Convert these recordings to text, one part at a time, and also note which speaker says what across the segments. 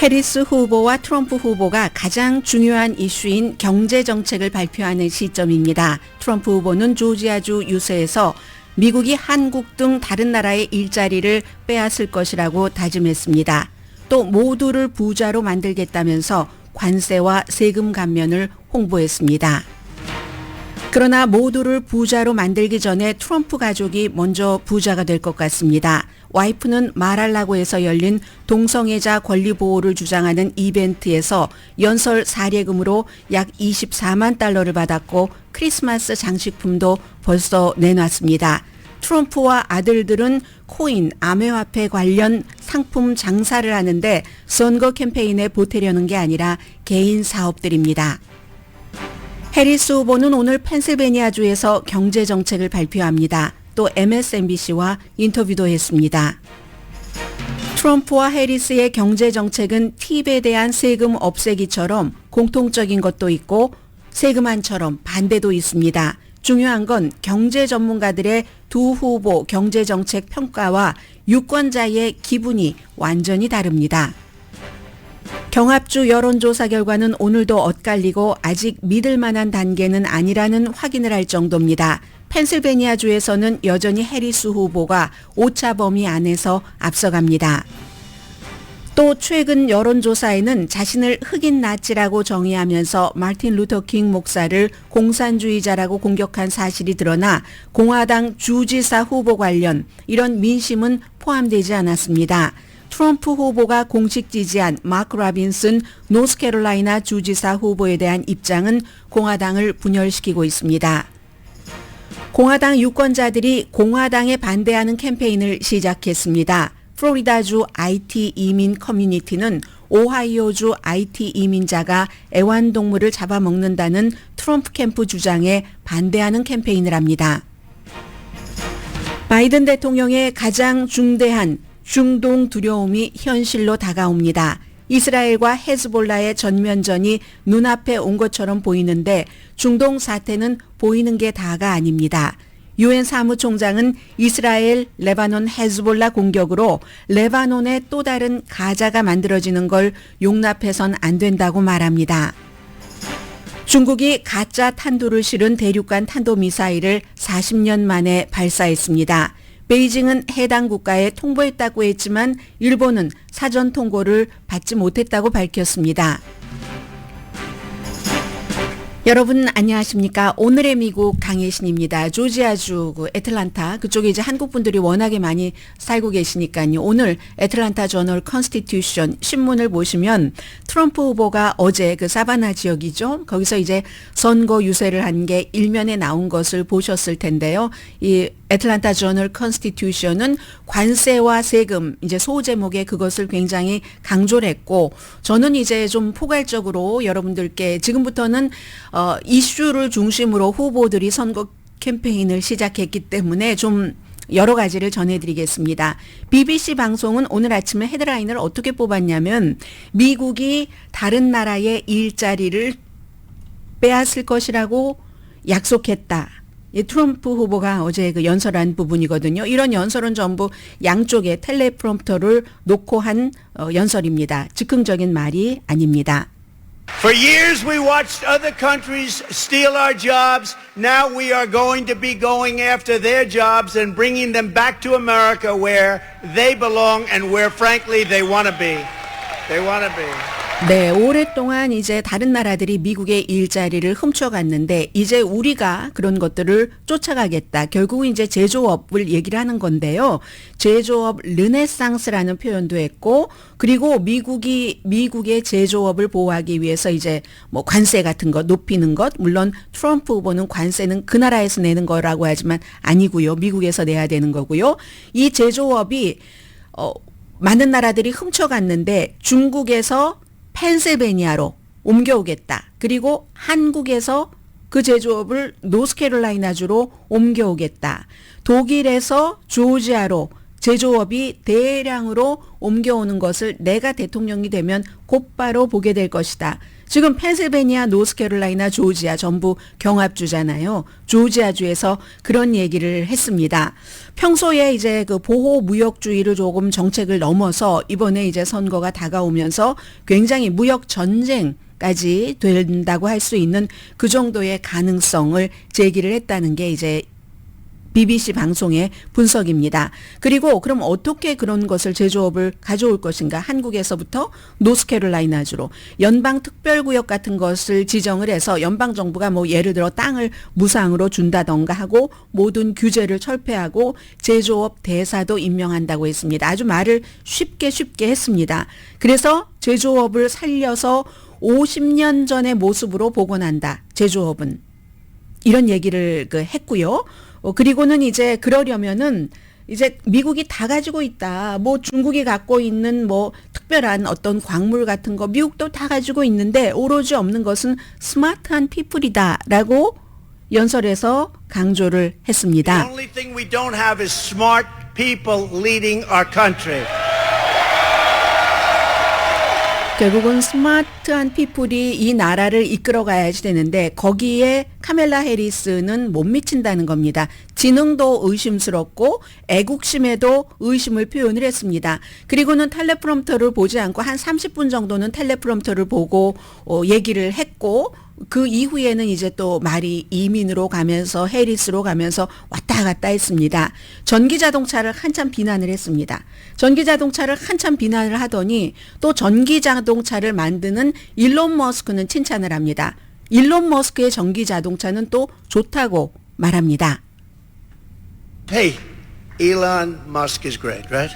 Speaker 1: 해리스 후보와 트럼프 후보가 가장 중요한 이슈인 경제 정책을 발표하는 시점입니다. 트럼프 후보는 조지아주 유세에서 미국이 한국 등 다른 나라의 일자리를 빼앗을 것이라고 다짐했습니다. 또 모두를 부자로 만들겠다면서 관세와 세금 감면을 홍보했습니다. 그러나 모두를 부자로 만들기 전에 트럼프 가족이 먼저 부자가 될 것 같습니다. 와이프는 마랄라고에서 열린 동성애자 권리 보호를 주장하는 이벤트에서 연설 사례금으로 약 24만 달러를 받았고 크리스마스 장식품도 벌써 내놨습니다. 트럼프와 아들들은 코인, 암호화폐 관련 상품 장사를 하는데 선거 캠페인에 보태려는 게 아니라 개인 사업들입니다. 해리스 후보는 오늘 펜실베니아주에서 경제 정책을 발표합니다. 또 MSNBC와 인터뷰도 했습니다. 트럼프와 해리스의 경제 정책은 팁에 대한 세금 없애기처럼 공통적인 것도 있고 세금안처럼 반대도 있습니다. 중요한 건 경제 전문가들의 두 후보 경제 정책 평가와 유권자의 기분이 완전히 다릅니다. 경합주 여론조사 결과는 오늘도 엇갈리고 아직 믿을 만한 단계는 아니라는 확인을 할 정도입니다. 펜실베니아주에서는 여전히 해리스 후보가 오차 범위 안에서 앞서갑니다. 또 최근 여론조사에는 자신을 흑인 나치라고 정의하면서 마틴 루터 킹 목사를 공산주의자라고 공격한 사실이 드러나 공화당 주지사 후보 관련 이런 민심은 포함되지 않았습니다. 트럼프 후보가 공식 지지한 마크 라빈슨 노스캐롤라이나 주지사 후보에 대한 입장은 공화당을 분열시키고 있습니다. 공화당 유권자들이 공화당에 반대하는 캠페인을 시작했습니다. 플로리다주 IT 이민 커뮤니티는 오하이오주 IT 이민자가 애완동물을 잡아먹는다는 트럼프 캠프 주장에 반대하는 캠페인을 합니다. 바이든 대통령의 가장 중대한 중동 두려움이 현실로 다가옵니다. 이스라엘과 헤즈볼라의 전면전이 눈앞에 온 것처럼 보이는데 중동 사태는 보이는 게 다가 아닙니다. 유엔 사무총장은 이스라엘, 레바논, 헤즈볼라 공격으로 레바논의 또 다른 가자가 만들어지는 걸 용납해선 안 된다고 말합니다. 중국이 가짜 탄두를 실은 대륙간 탄도미사일을 40년 만에 발사했습니다. 베이징은 해당 국가에 통보했다고 했지만 일본은 사전 통보를 받지 못했다고 밝혔습니다. 여러분 안녕하십니까? 오늘의 미국 강혜신입니다. 조지아주 애틀란타 그쪽에 이제 한국 분들이 워낙에 많이 살고 계시니까요. 오늘 애틀란타 저널 컨스티튜션 신문을 보시면 트럼프 후보가 어제 그 사바나 지역이죠. 거기서 이제 선거 유세를 한 게 일면에 나온 것을 보셨을 텐데요. 이 애틀란타 저널 컨스티튜션은 관세와 세금 이제 소제목에 그것을 굉장히 강조를 했고 저는 이제 좀 포괄적으로 여러분들께 지금부터는 이슈를 중심으로 후보들이 선거 캠페인을 시작했기 때문에 좀 여러 가지를 전해드리겠습니다. BBC 방송은 오늘 아침에 헤드라인을 어떻게 뽑았냐면 미국이 다른 나라의 일자리를 빼앗을 것이라고 약속했다. 트럼프 후보가 어제 그 연설한 부분이거든요. 이런 연설은 전부 양쪽에 텔레프롬프터를 놓고 한 연설입니다. 즉흥적인 말이 아닙니다.
Speaker 2: For years we watched other countries steal our jobs. Now we are going to be going after their jobs and bringing them back to America where they belong and where frankly they want to be. They want to be.
Speaker 1: 네, 오랫동안 이제 다른 나라들이 미국의 일자리를 훔쳐갔는데 이제 우리가 그런 것들을 쫓아가겠다. 결국은 이제 제조업을 얘기를 하는 건데요. 제조업 르네상스라는 표현도 했고 그리고 미국의 제조업을 보호하기 위해서 이제 뭐 관세 같은 거 높이는 것 물론 트럼프 후보는 관세는 그 나라에서 내는 거라고 하지만 아니고요. 미국에서 내야 되는 거고요. 이 제조업이 많은 나라들이 훔쳐갔는데 중국에서 펜실베니아로 옮겨오겠다. 그리고 한국에서 그 제조업을 노스캐롤라이나주로 옮겨오겠다. 독일에서 조지아로 제조업이 대량으로 옮겨오는 것을 내가 대통령이 되면 곧바로 보게 될 것이다. 지금 펜실베니아, 노스캐롤라이나, 조지아 전부 경합주잖아요. 조지아주에서 그런 얘기를 했습니다. 평소에 이제 그 보호 무역주의를 조금 정책을 넘어서 이번에 이제 선거가 다가오면서 굉장히 무역 전쟁까지 된다고 할 수 있는 그 정도의 가능성을 제기를 했다는 게 이제 BBC 방송의 분석입니다. 그리고 그럼 어떻게 그런 것을 제조업을 가져올 것인가? 한국에서부터 노스캐롤라이나주로 연방특별구역 같은 것을 지정을 해서 연방정부가 뭐 예를 들어 땅을 무상으로 준다던가 하고 모든 규제를 철폐하고 제조업 대사도 임명한다고 했습니다. 아주 말을 쉽게 했습니다. 그래서 제조업을 살려서 50년 전의 모습으로 복원한다. 제조업은. 이런 얘기를 했고요. 그리고는 이제 그러려면은 이제 미국이 다 가지고 있다. 뭐 중국이 갖고 있는 뭐 특별한 어떤 광물 같은 거 미국도 다 가지고 있는데 오로지 없는 것은 스마트한 피플이다라고 연설에서 강조를 했습니다.
Speaker 2: The only thing we don't have is smart people leading our country.
Speaker 1: 결국은 스마트한 피플이 이 나라를 이끌어가야지 되는데 거기에 카멜라 해리스는 못 미친다는 겁니다. 지능도 의심스럽고 애국심에도 의심을 표현을 했습니다. 그리고는 텔레프롬프터를 보지 않고 한 30분 정도는 텔레프롬프터를 보고 얘기를 했고 그 이후에는 이제 또 말이 이민으로 가면서 해리스로 가면서 왔다 갔다 했습니다. 전기자동차를 한참 비난을 했습니다. 전기자동차를 한참 비난을 하더니 또 전기자동차를 만드는 일론 머스크는 칭찬을 합니다. 일론 머스크의 전기자동차는 또 좋다고 말합니다.
Speaker 2: Hey, Elon Musk is great, right?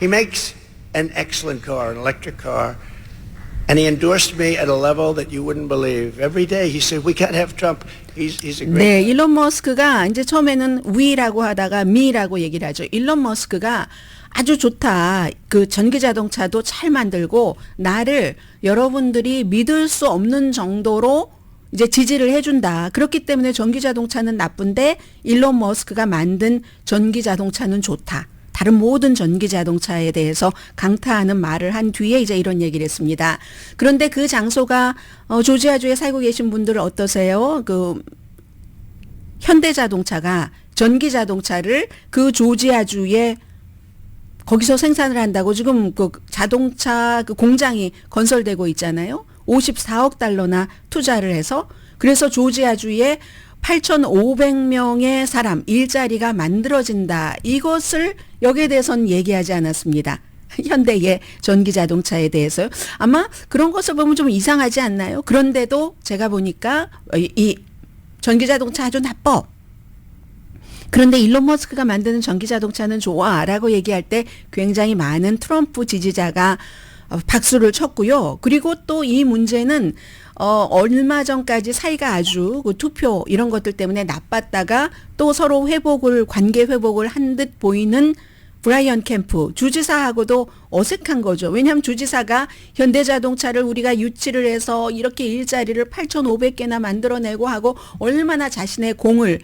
Speaker 2: He makes an excellent car, an electric car, and he endorsed me at a level that you wouldn't believe. Every day he said, we can't have Trump. He's a great
Speaker 1: 네, 일론 머스크가 이제 처음에는 we라고 하다가 me라고 얘기를 하죠. 일론 머스크가 아주 좋다. 그 전기자동차도 잘 만들고 나를 여러분들이 믿을 수 없는 정도로 이제 지지를 해준다. 그렇기 때문에 전기자동차는 나쁜데 일론 머스크가 만든 전기자동차는 좋다. 다른 모든 전기자동차에 대해서 강타하는 말을 한 뒤에 이제 이런 얘기를 했습니다. 그런데 그 장소가 조지아주에 살고 계신 분들 어떠세요? 그 현대자동차가 전기자동차를 그 조지아주에 거기서 생산을 한다고 지금 그 자동차 그 공장이 건설되고 있잖아요. 54억 달러나 투자를 해서 그래서 조지아주에 8,500명의 사람 일자리가 만들어진다. 이것을 여기에 대해서는 얘기하지 않았습니다. 현대의 전기자동차에 대해서요. 아마 그런 것을 보면 좀 이상하지 않나요? 그런데도 제가 보니까 이 전기자동차 아주 나빠. 그런데 일론 머스크가 만드는 전기자동차는 좋아라고 얘기할 때 굉장히 많은 트럼프 지지자가 박수를 쳤고요. 그리고 또 이 문제는 얼마 전까지 사이가 아주 그 투표 이런 것들 때문에 나빴다가 또 서로 관계 회복을 한 듯 보이는 브라이언 캠프 주지사하고도 어색한 거죠. 왜냐하면 주지사가 현대자동차를 우리가 유치를 해서 이렇게 일자리를 8,500개나 만들어내고 하고 얼마나 자신의 공을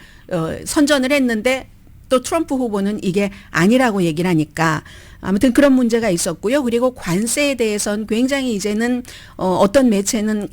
Speaker 1: 선전을 했는데 또 트럼프 후보는 이게 아니라고 얘기를 하니까 아무튼 그런 문제가 있었고요. 그리고 관세에 대해서는 굉장히 이제는 어떤 매체는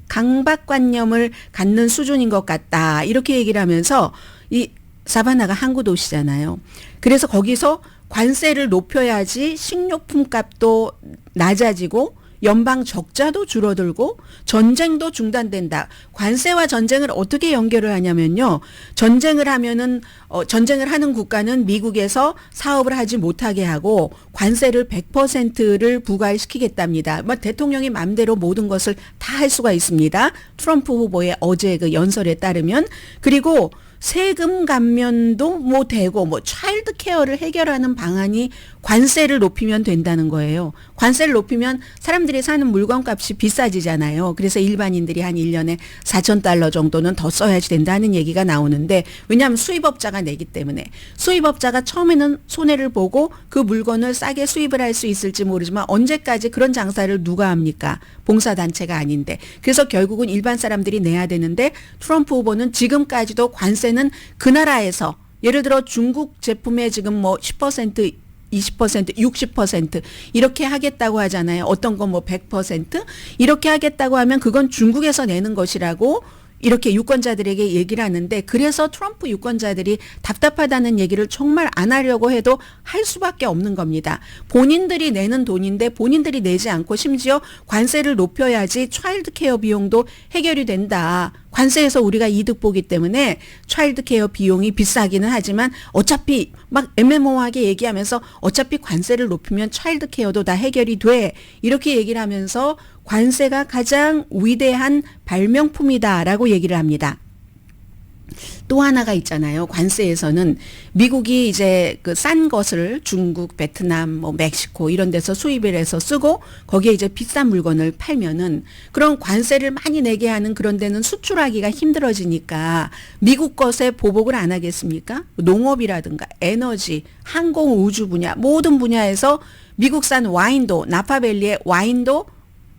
Speaker 1: 강박관념을 갖는 수준인 것 같다. 이렇게 얘기를 하면서 이 사바나가 항구 도시잖아요. 그래서 거기서 관세를 높여야지 식료품 값도 낮아지고 연방 적자도 줄어들고 전쟁도 중단된다. 관세와 전쟁을 어떻게 연결을 하냐면요. 전쟁을 하면은 전쟁을 하는 국가는 미국에서 사업을 하지 못하게 하고 관세를 100%를 부과시키겠답니다. 뭐 대통령이 마음대로 모든 것을 다 할 수가 있습니다. 트럼프 후보의 어제 그 연설에 따르면 그리고 세금 감면도 뭐 되고 뭐 차일드 케어를 해결하는 방안이 관세를 높이면 된다는 거예요. 관세를 높이면 사람들이 사는 물건값이 비싸지잖아요. 그래서 일반인들이 한 1년에 4,000달러 정도는 더 써야지 된다는 얘기가 나오는데 왜냐하면 수입업자가 내기 때문에 수입업자가 처음에는 손해를 보고 그 물건을 싸게 수입을 할 수 있을지 모르지만 언제까지 그런 장사를 누가 합니까? 봉사단체가 아닌데. 그래서 결국은 일반 사람들이 내야 되는데 트럼프 후보는 지금까지도 관세는 그 나라에서 예를 들어 중국 제품에 지금 뭐 10%, 20%, 60% 이렇게 하겠다고 하잖아요. 어떤 건 뭐 100% 이렇게 하겠다고 하면 그건 중국에서 내는 것이라고 이렇게 유권자들에게 얘기를 하는데 그래서 트럼프 유권자들이 답답하다는 얘기를 정말 안 하려고 해도 할 수밖에 없는 겁니다. 본인들이 내는 돈인데 본인들이 내지 않고 심지어 관세를 높여야지 차일드 케어 비용도 해결이 된다. 관세에서 우리가 이득 보기 때문에 차일드 케어 비용이 비싸기는 하지만 어차피 막 애매모호하게 얘기하면서 어차피 관세를 높이면 차일드 케어도 다 해결이 돼. 이렇게 얘기를 하면서 관세가 가장 위대한 발명품이다라고 얘기를 합니다. 또 하나가 있잖아요. 관세에서는 미국이 이제 그 싼 것을 중국, 베트남, 뭐 멕시코 이런 데서 수입을 해서 쓰고 거기에 이제 비싼 물건을 팔면은 그런 관세를 많이 내게 하는 그런 데는 수출하기가 힘들어지니까 미국 것에 보복을 안 하겠습니까? 농업이라든가 에너지, 항공, 우주 분야 모든 분야에서 미국산 와인도 나파밸리의 와인도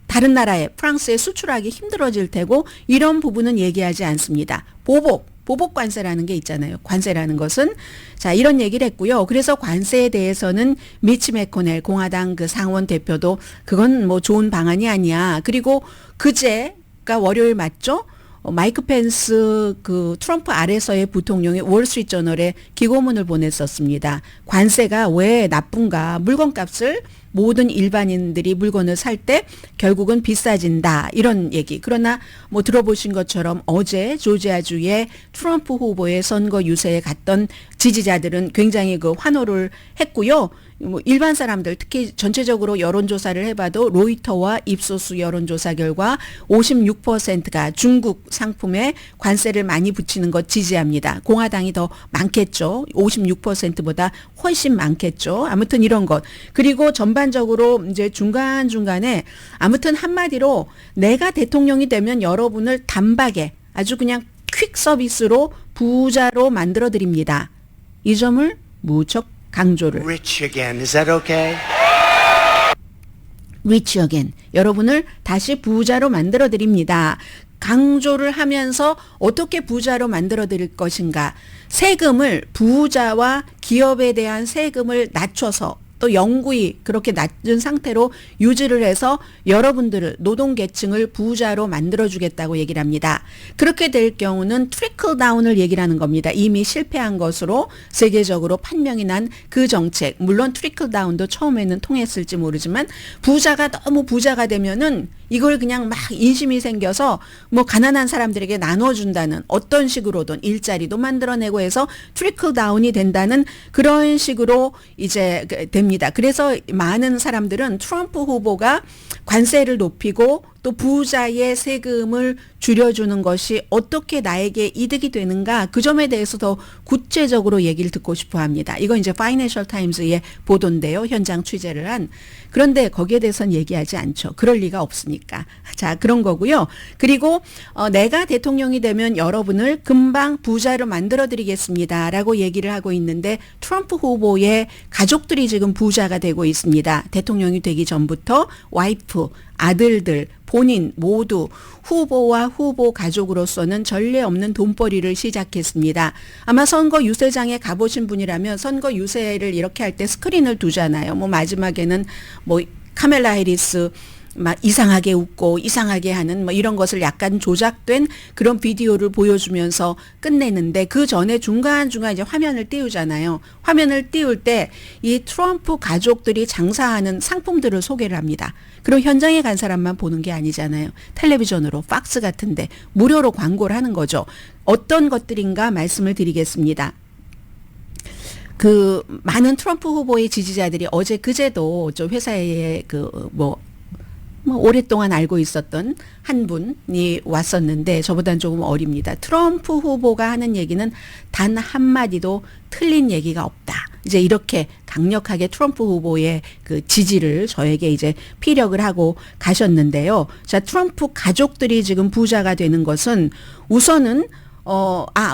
Speaker 1: 다른 나라에 프랑스에 수출하기 힘들어질 테고 이런 부분은 얘기하지 않습니다. 보복 관세라는 게 있잖아요. 관세라는 것은 자 이런 얘기를 했고요. 그래서 관세에 대해서는 미치 매코넬 공화당 그 상원 대표도 그건 뭐 좋은 방안이 아니야. 그리고 그제가 월요일 맞죠? 마이크 펜스 그 트럼프 아래서의 부통령이 월스트리트저널에 기고문을 보냈었습니다. 관세가 왜 나쁜가? 물건값을 모든 일반인들이 물건을 살 때 결국은 비싸진다 이런 얘기. 그러나 뭐 들어보신 것처럼 어제 조지아주의 트럼프 후보의 선거 유세에 갔던 지지자들은 굉장히 그 환호를 했고요. 뭐 일반 사람들 특히 전체적으로 여론조사를 해봐도 로이터와 입소스 여론조사 결과 56%가 중국 상품에 관세를 많이 붙이는 것 지지합니다. 공화당이 더 많겠죠. 56%보다 훨씬 많겠죠. 아무튼 이런 것. 그리고 전반적으로 이제 중간중간에 아무튼 한마디로 내가 대통령이 되면 여러분을 단박에 아주 그냥 퀵 서비스로 부자로 만들어 드립니다. 이 점을 무척 강조를.
Speaker 2: Rich again. Is that okay?
Speaker 1: Rich again. 여러분을 다시 부자로 만들어 드립니다. 강조를 하면서 어떻게 부자로 만들어 드릴 것인가. 세금을 부자와 기업에 대한 세금을 낮춰서 또 영구히 그렇게 낮은 상태로 유지를 해서 여러분들을 노동계층을 부자로 만들어주겠다고 얘기를 합니다. 그렇게 될 경우는 트리클 다운을 얘기를 하는 겁니다. 이미 실패한 것으로 세계적으로 판명이 난 그 정책. 물론 트리클 다운도 처음에는 통했을지 모르지만 부자가 너무 부자가 되면은 이걸 그냥 막 인심이 생겨서 뭐 가난한 사람들에게 나눠준다는 어떤 식으로든 일자리도 만들어내고 해서 트리클 다운이 된다는 그런 식으로 이제 됩니다. 그래서 많은 사람들은 트럼프 후보가 관세를 높이고 또 부자의 세금을 줄여주는 것이 어떻게 나에게 이득이 되는가 그 점에 대해서 더 구체적으로 얘기를 듣고 싶어 합니다. 이건 이제 파이낸셜 타임즈의 보도인데요. 현장 취재를 한. 그런데 거기에 대해서는 얘기하지 않죠. 그럴 리가 없으니까. 자, 그런 거고요. 그리고 내가 대통령이 되면 여러분을 금방 부자로 만들어드리겠습니다. 라고 얘기를 하고 있는데 트럼프 후보의 가족들이 지금 부자가 되고 있습니다. 대통령이 되기 전부터 와이프, 아들들, 본인 모두 후보와 후보 가족으로서는 전례 없는 돈벌이를 시작했습니다. 아마 선거 유세장에 가보신 분이라면 선거 유세를 이렇게 할 때 스크린을 두잖아요. 뭐 마지막에는 뭐 카멜라 해리스 막 이상하게 웃고 이상하게 하는 뭐 이런 것을 약간 조작된 그런 비디오를 보여주면서 끝내는데 그 전에 중간중간 이제 화면을 띄우잖아요. 화면을 띄울 때 이 트럼프 가족들이 장사하는 상품들을 소개를 합니다. 그럼 현장에 간 사람만 보는 게 아니잖아요. 텔레비전으로 팍스 같은데 무료로 광고를 하는 거죠. 어떤 것들인가 말씀을 드리겠습니다. 그 많은 트럼프 후보의 지지자들이 어제 그제도 저 회사에 뭐 오랫동안 알고 있었던 한 분이 왔었는데 저보다는 조금 어립니다. 트럼프 후보가 하는 얘기는 단 한마디도 틀린 얘기가 없다. 이제 이렇게 강력하게 트럼프 후보의 그 지지를 저에게 이제 피력을 하고 가셨는데요. 자, 트럼프 가족들이 지금 부자가 되는 것은 우선은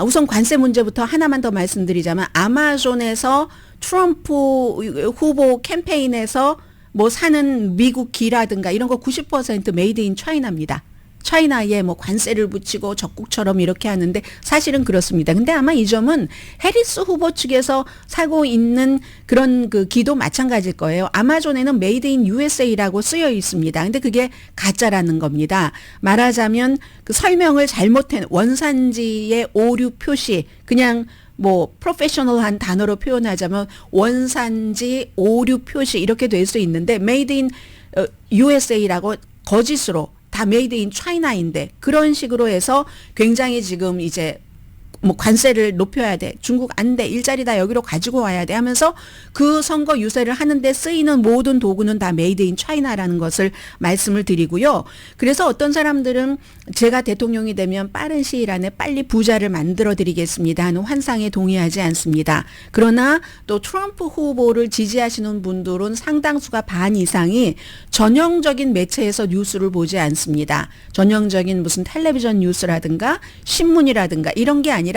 Speaker 1: 우선 관세 문제부터 하나만 더 말씀드리자면 아마존에서 트럼프 후보 캠페인에서 뭐 사는 미국 기라든가 이런 거 90% 메이드 인 차이나입니다. 차이나에 뭐 관세를 붙이고 적국처럼 이렇게 하는데 사실은 그렇습니다. 근데 아마 이 점은 해리스 후보 측에서 사고 있는 그런 그 기도 마찬가지일 거예요. 아마존에는 메이드 인 USA라고 쓰여 있습니다. 근데 그게 가짜라는 겁니다. 말하자면 그 설명을 잘못한 원산지의 오류 표시 그냥 뭐 프로페셔널한 단어로 표현하자면 원산지 오류 표시 이렇게 될 수 있는데 메이드 인 USA라고 거짓으로 다 메이드 인 차이나인데 그런 식으로 해서 굉장히 지금 이제 뭐 관세를 높여야 돼. 중국 안 돼. 일자리 다 여기로 가지고 와야 돼 하면서 그 선거 유세를 하는데 쓰이는 모든 도구는 다 메이드 인 차이나라는 것을 말씀을 드리고요. 그래서 어떤 사람들은 제가 대통령이 되면 빠른 시일 안에 빨리 부자를 만들어 드리겠습니다 하는 환상에 동의하지 않습니다. 그러나 또 트럼프 후보를 지지하시는 분들은 상당수가 반 이상이 전형적인 매체에서 뉴스를 보지 않습니다. 전형적인 무슨 텔레비전 뉴스라든가 신문이라든가 이런 게 아니라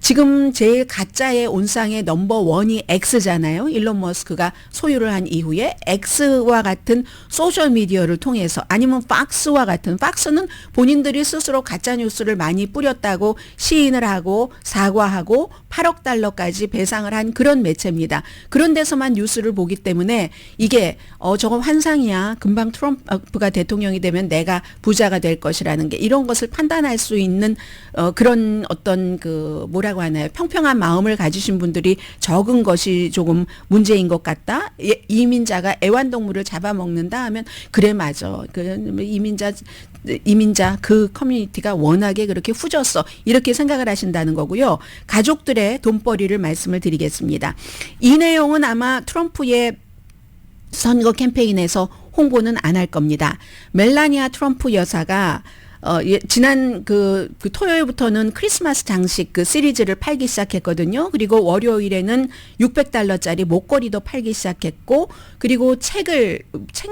Speaker 1: 지금 제일 가짜의 온상의 넘버 원이 X잖아요. 일론 머스크가 소유를 한 이후에 X와 같은 소셜미디어를 통해서 아니면 팍스와 같은 팍스는 본인들이 스스로 가짜뉴스를 많이 뿌렸다고 시인을 하고 사과하고 8억 달러까지 배상을 한 그런 매체입니다. 그런 데서만 뉴스를 보기 때문에 이게 저거 환상이야. 금방 트럼프가 대통령이 되면 내가 부자가 될 것이라는 게 이런 것을 판단할 수 있는 그런 어떤 그 뭐라고 하나요? 평평한 마음을 가지신 분들이 적은 것이 조금 문제인 것 같다. 이민자가 애완동물을 잡아먹는다 하면 그래 맞아. 그 이민자 그 커뮤니티가 워낙에 그렇게 후졌어. 이렇게 생각을 하신다는 거고요. 가족들의 돈벌이를 말씀을 드리겠습니다. 이 내용은 아마 트럼프의 선거 캠페인에서 홍보는 안 할 겁니다. 멜라니아 트럼프 여사가 지난 그 토요일부터는 크리스마스 장식 그 시리즈를 팔기 시작했거든요. 그리고 월요일에는 $600짜리 목걸이도 팔기 시작했고, 그리고 책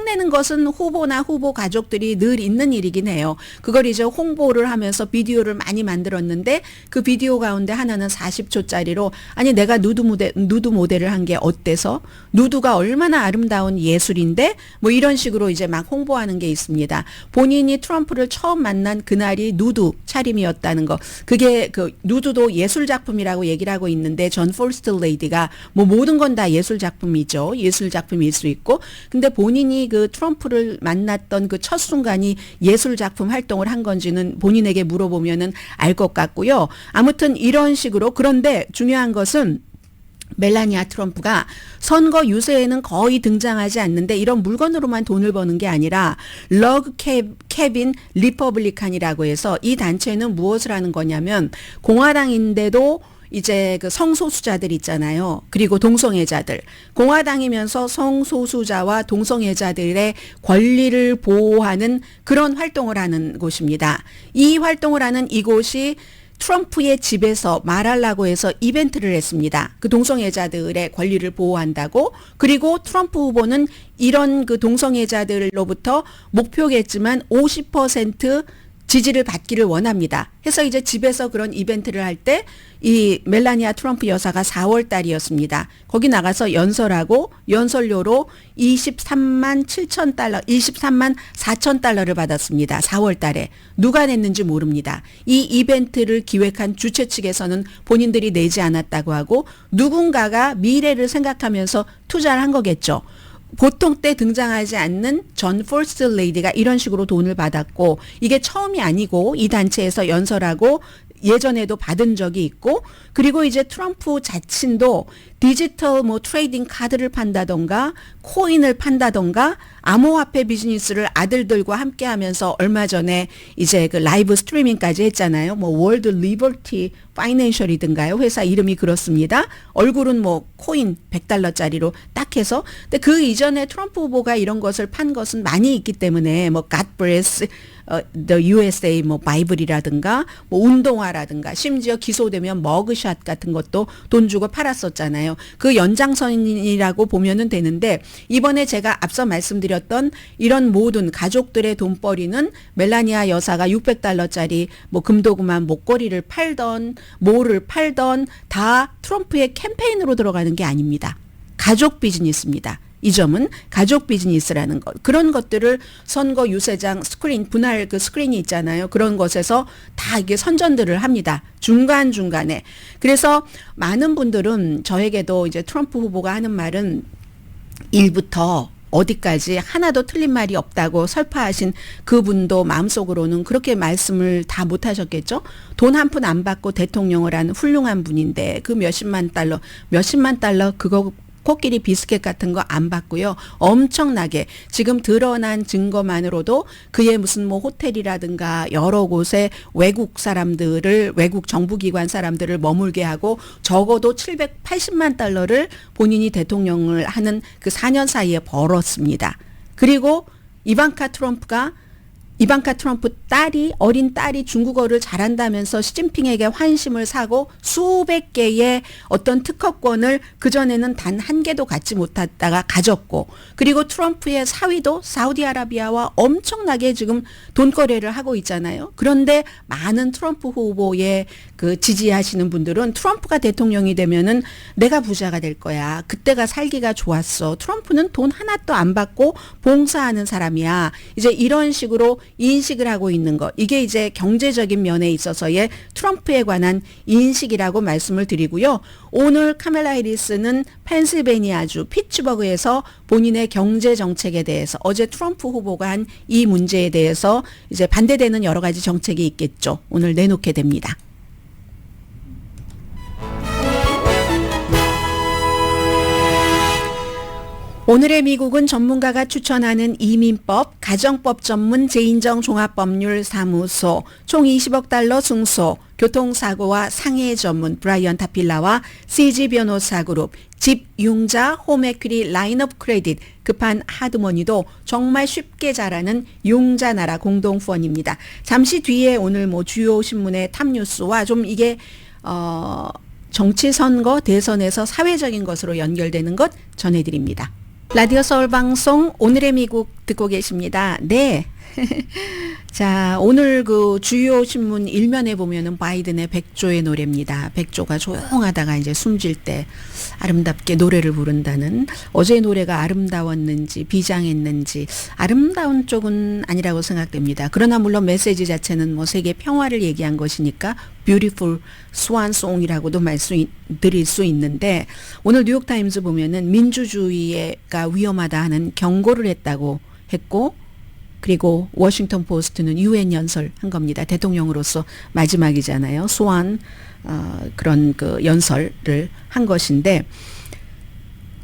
Speaker 1: 내는 것은 후보나 후보 가족들이 늘 있는 일이긴 해요. 그걸 이제 홍보를 하면서 비디오를 많이 만들었는데 그 비디오 가운데 하나는 40초짜리로 아니 내가 누드 모델을 한 게 어때서? 누드가 얼마나 아름다운 예술인데 뭐 이런 식으로 이제 막 홍보하는 게 있습니다. 본인이 트럼프를 처음 만난 그날이 누드 차림이었다는 거. 그게 그 누드도 예술 작품이라고 얘기를 하고 있는데 존 퍼스트 레이디가 뭐 모든 건 다 예술 작품이죠. 예술 작품일 수 있고. 근데 본인이 그 트럼프를 만났던 그 첫 순간이 예술 작품 활동을 한 건지는 본인에게 물어보면은 알 것 같고요. 아무튼 이런 식으로 그런데 중요한 것은 멜라니아 트럼프가 선거 유세에는 거의 등장하지 않는데 이런 물건으로만 돈을 버는 게 아니라 러그 캐빈 리퍼블리칸이라고 해서 이 단체는 무엇을 하는 거냐면 공화당인데도 이제 그 성소수자들 있잖아요. 그리고 동성애자들. 공화당이면서 성소수자와 동성애자들의 권리를 보호하는 그런 활동을 하는 곳입니다. 이 활동을 하는 이곳이 트럼프의 집에서 말하려고 해서 이벤트를 했습니다. 그 동성애자들의 권리를 보호한다고. 그리고 트럼프 후보는 이런 그 동성애자들로부터 목표겠지만 50% 지지를 받기를 원합니다. 해서 이제 집에서 그런 이벤트를 할 때 이 멜라니아 트럼프 여사가 4월 달이었습니다. 거기 나가서 연설하고 연설료로 23만 4천 달러를 받았습니다. 4월 달에. 누가 냈는지 모릅니다. 이 이벤트를 기획한 주최 측에서는 본인들이 내지 않았다고 하고 누군가가 미래를 생각하면서 투자를 한 거겠죠. 보통 때 등장하지 않는 존 퍼스트 레이디가 이런 식으로 돈을 받았고 이게 처음이 아니고 이 단체에서 연설하고 예전에도 받은 적이 있고 그리고 이제 트럼프 자신도 디지털 뭐 트레이딩 카드를 판다던가 코인을 판다던가 암호화폐 비즈니스를 아들들과 함께 하면서 얼마 전에 이제 그 라이브 스트리밍까지 했잖아요. 뭐 월드 리버티 파이낸셜이든가요. 회사 이름이 그렇습니다. 얼굴은 뭐 코인 $100짜리로 딱 해서 근데 그 이전에 트럼프 후보가 이런 것을 판 것은 많이 있기 때문에 뭐 God bless the USA 뭐 바이블이라든가 뭐 운동화라든가 심지어 기소되면 머그샷 같은 것도 돈 주고 팔았었잖아요. 그 연장선이라고 보면은 되는데 이번에 제가 앞서 말씀드렸던 이런 모든 가족들의 돈벌이는 멜라니아 여사가 $600짜리 뭐 금도구만 목걸이를 팔던 뭐를 팔던 다 트럼프의 캠페인으로 들어가는 게 아닙니다. 가족 비즈니스입니다. 이 점은 가족 비즈니스라는 것. 그런 것들을 선거 유세장 스크린, 분할 그 스크린이 있잖아요. 그런 것에서 다 이게 선전들을 합니다. 중간중간에. 그래서 많은 분들은 저에게도 이제 트럼프 후보가 하는 말은 1부터 어디까지 하나도 틀린 말이 없다고 설파하신 그분도 마음속으로는 그렇게 말씀을 다 못하셨겠죠. 돈 한 푼 안 받고 대통령을 한 훌륭한 분인데 그 몇십만 달러 그거 코끼리 비스켓 같은 거 안 받고요. 엄청나게 지금 드러난 증거만으로도 그의 무슨 뭐 호텔이라든가 여러 곳에 외국 사람들을, 외국 정부기관 사람들을 머물게 하고 적어도 780만 달러를 본인이 대통령을 하는 그 4년 사이에 벌었습니다. 그리고 이방카 트럼프 딸이, 어린 딸이 중국어를 잘한다면서 시진핑에게 환심을 사고 수백 개의 어떤 특허권을 그전에는 단 한 개도 갖지 못했다가 가졌고, 그리고 트럼프의 사위도 사우디아라비아와 엄청나게 지금 돈거래를 하고 있잖아요. 그런데 많은 트럼프 후보의 그 지지하시는 분들은 트럼프가 대통령이 되면은 내가 부자가 될 거야. 그때가 살기가 좋았어. 트럼프는 돈 하나도 안 받고 봉사하는 사람이야. 이제 이런 식으로 인식을 하고 있는 것. 이게 이제 경제적인 면에 있어서의 트럼프에 관한 인식이라고 말씀을 드리고요. 오늘 카멜라 해리스는 펜실베니아주 피츠버그에서 본인의 경제 정책에 대해서 어제 트럼프 후보가 한 이 문제에 대해서 이제 반대되는 여러 가지 정책이 있겠죠. 오늘 내놓게 됩니다. 오늘의 미국은 전문가가 추천하는 이민법, 가정법 전문 재인정 종합법률사무소, 총 20억 달러 승소, 교통사고와 상해 전문 브라이언 타필라와 CG 변호사 그룹, 집융자 홈에퀴리 라인업 크레딧, 급한 하드머니도 정말 쉽게 잘하는 융자나라 공동후원입니다. 잠시 뒤에 오늘 뭐 주요 신문의 탑뉴스와 좀 이게 정치 선거 대선에서 사회적인 것으로 연결되는 것 전해드립니다. 라디오 서울 방송 오늘의 미국 듣고 계십니다. 네. 자, 오늘 그 주요 신문 일면에 보면은 바이든의 백조의 노래입니다. 백조가 조용하다가 이제 숨질 때 아름답게 노래를 부른다는, 어제 노래가 아름다웠는지 비장했는지 아름다운 쪽은 아니라고 생각됩니다. 그러나 물론 메시지 자체는 뭐 세계 평화를 얘기한 것이니까 beautiful swan song이라고도 말씀드릴 수 있는데, 오늘 뉴욕타임즈 보면은 민주주의가 위험하다 하는 경고를 했고, 그리고 워싱턴 포스트는 유엔 연설한 겁니다. 대통령으로서 마지막이잖아요. 소환 그런 그 연설을 한 것인데,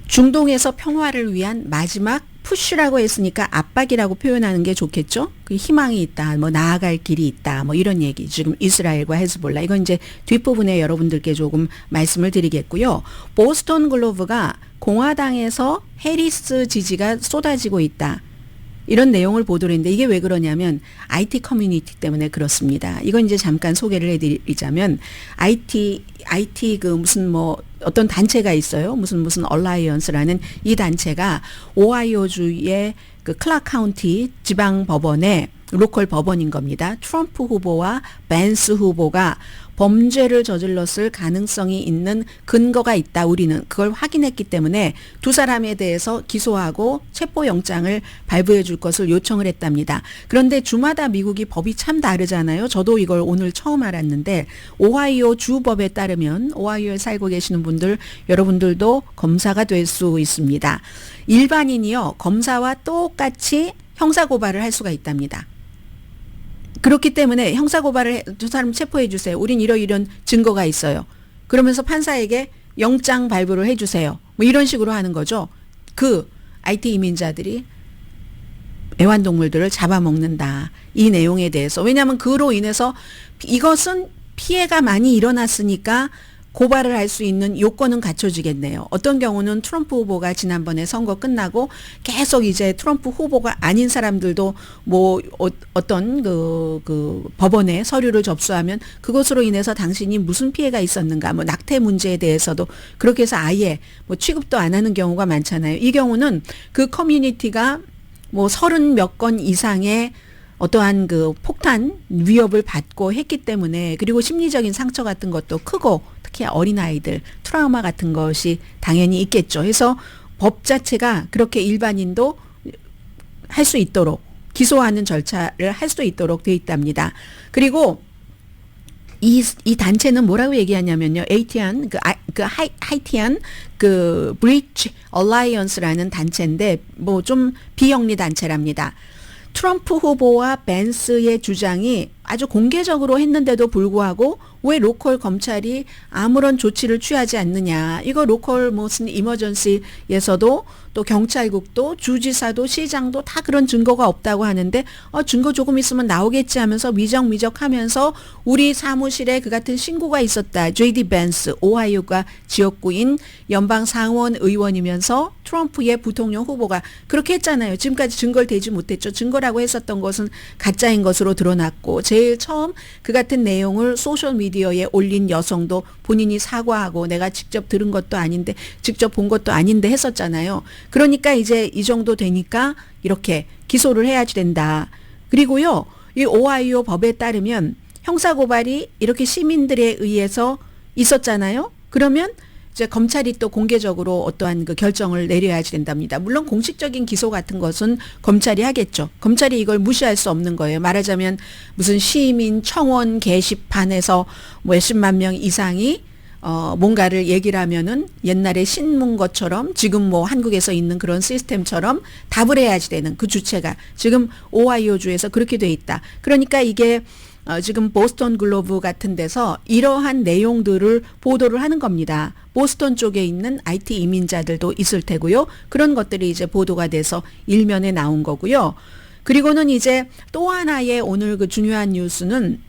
Speaker 1: 중동에서 평화를 위한 마지막 푸시라고 했으니까 압박이라고 표현하는 게 좋겠죠. 그 희망이 있다, 뭐 나아갈 길이 있다, 뭐 이런 얘기. 지금 이스라엘과 헤즈볼라, 이건 이제 뒷부분에 여러분들께 조금 말씀을 드리겠고요. 보스턴 글로브가 공화당에서 해리스 지지가 쏟아지고 있다, 이런 내용을 보도를 했는데, 이게 왜 그러냐면 IT 커뮤니티 때문에 그렇습니다. 이건 이제 잠깐 소개를 해드리자면, IT 그 무슨 뭐 어떤 단체가 있어요. 무슨 얼라이언스라는 이 단체가 오하이오주의 그 클락 카운티 지방 법원에, 로컬 법원인 겁니다. 트럼프 후보와 벤스 후보가 범죄를 저질렀을 가능성이 있는 근거가 있다, 우리는 그걸 확인했기 때문에 두 사람에 대해서 기소하고 체포영장을 발부해 줄 것을 요청을 했답니다. 그런데 주마다 미국이 법이 참 다르잖아요. 저도 이걸 오늘 처음 알았는데, 오하이오 주법에 따르면, 오하이오에 살고 계시는 분들, 여러분들도 검사가 될 수 있습니다. 일반인이요, 검사와 똑같이 형사고발을 할 수가 있답니다. 그렇기 때문에 형사고발을 두 사람 체포해 주세요. 우린 이런 증거가 있어요. 그러면서 판사에게 영장 발부를 해 주세요. 뭐 이런 식으로 하는 거죠. 그 IT 이민자들이 애완동물들을 잡아먹는다, 이 내용에 대해서. 왜냐하면 그로 인해서 이것은 피해가 많이 일어났으니까 고발을 할 수 있는 요건은 갖춰지겠네요. 어떤 경우는 트럼프 후보가 지난번에 선거 끝나고 계속 이제 트럼프 후보가 아닌 사람들도 뭐 어떤 그 법원에 서류를 접수하면 그것으로 인해서 당신이 무슨 피해가 있었는가, 뭐 낙태 문제에 대해서도 그렇게 해서 아예 뭐 취급도 안 하는 경우가 많잖아요. 이 경우는 그 커뮤니티가 뭐 30몇 건 이상의 어떠한 그 폭탄 위협을 받고 했기 때문에 그리고 심리적인 상처 같은 것도 크고 특히 어린아이들 트라우마 같은 것이 당연히 있겠죠. 그래서 법 자체가 그렇게 일반인도 할 수 있도록 기소하는 절차를 할 수 있도록 되어 있답니다. 그리고 이 단체는 뭐라고 얘기하냐면요. 에이티안, 하이티안, 브리치 얼라이언스라는 단체인데, 뭐 좀 비영리 단체랍니다. 트럼프 후보와 벤스의 주장이 아주 공개적으로 했는데도 불구하고 왜 로컬 검찰이 아무런 조치를 취하지 않느냐. 이거 로컬 무슨 이머전시에서도 또 경찰국도 주지사도 시장도 다 그런 증거가 없다고 하는데 증거 조금 있으면 나오겠지 하면서 미적하면서 우리 사무실에 그 같은 신고가 있었다. JD 벤스 오하이오가 지역구인 연방 상원 의원이면서 트럼프의 부통령 후보가 그렇게 했잖아요. 지금까지 증거를 대지 못했죠. 증거라고 했었던 것은 가짜인 것으로 드러났고 제일 처음 그 같은 내용을 소셜미디어에 올린 여성도 본인이 사과하고 내가 직접 들은 것도 아닌데 직접 본 것도 아닌데 했었잖아요. 그러니까 이제 이 정도 되니까 이렇게 기소를 해야지 된다. 그리고요. 이 오하이오 법에 따르면 형사고발이 이렇게 시민들에 의해서 있었잖아요. 그러면 이제 검찰이 또 공개적으로 어떠한 그 결정을 내려야지 된답니다. 물론 공식적인 기소 같은 것은 검찰이 하겠죠. 검찰이 이걸 무시할 수 없는 거예요. 말하자면 무슨 시민 청원 게시판에서 몇십만 명 이상이 뭔가를 얘기를 하면은 옛날에 신문 것처럼 지금 뭐 한국에서 있는 그런 시스템처럼 답을 해야지 되는 그 주체가 지금 오하이오주에서 그렇게 돼 있다. 그러니까 이게 지금 보스턴 글로브 같은 데서 이러한 내용들을 보도를 하는 겁니다. 보스턴 쪽에 있는 IT 이민자들도 있을 테고요. 그런 것들이 이제 보도가 돼서 일면에 나온 거고요. 그리고는 이제 또 하나의 오늘 그 중요한 뉴스는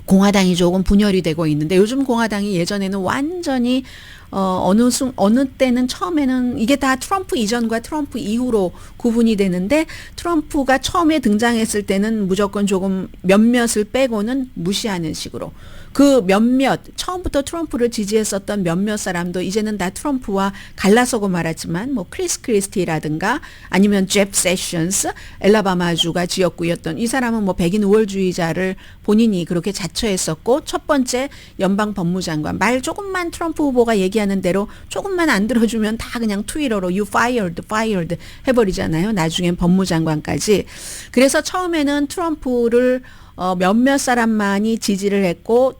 Speaker 1: 공화당이 조금 분열이 되고 있는데 요즘 공화당이 예전에는 완전히 어느 때는 처음에는 이게 다 트럼프 이전과 트럼프 이후로 구분이 되는데 트럼프가 처음에 등장했을 때는 무조건 조금 몇몇을 빼고는 무시하는 식으로 그 몇몇 처음부터 트럼프를 지지했었던 몇몇 사람도 이제는 다 트럼프와 갈라서고 말았지만 뭐 크리스 크리스티라든가 아니면 잽 세션스 엘라바마주가 지역구였던 이 사람은 뭐 백인 우월주의자를 본인이 그렇게 자처했었고 첫 번째 연방 법무장관 말 조금만 트럼프 후보가 얘기하는 대로 조금만 안 들어주면 다 그냥 트위터로 you fired 해버리잖아요. 나중엔 법무장관까지. 그래서 처음에는 트럼프를 몇몇 사람만이 지지를 했고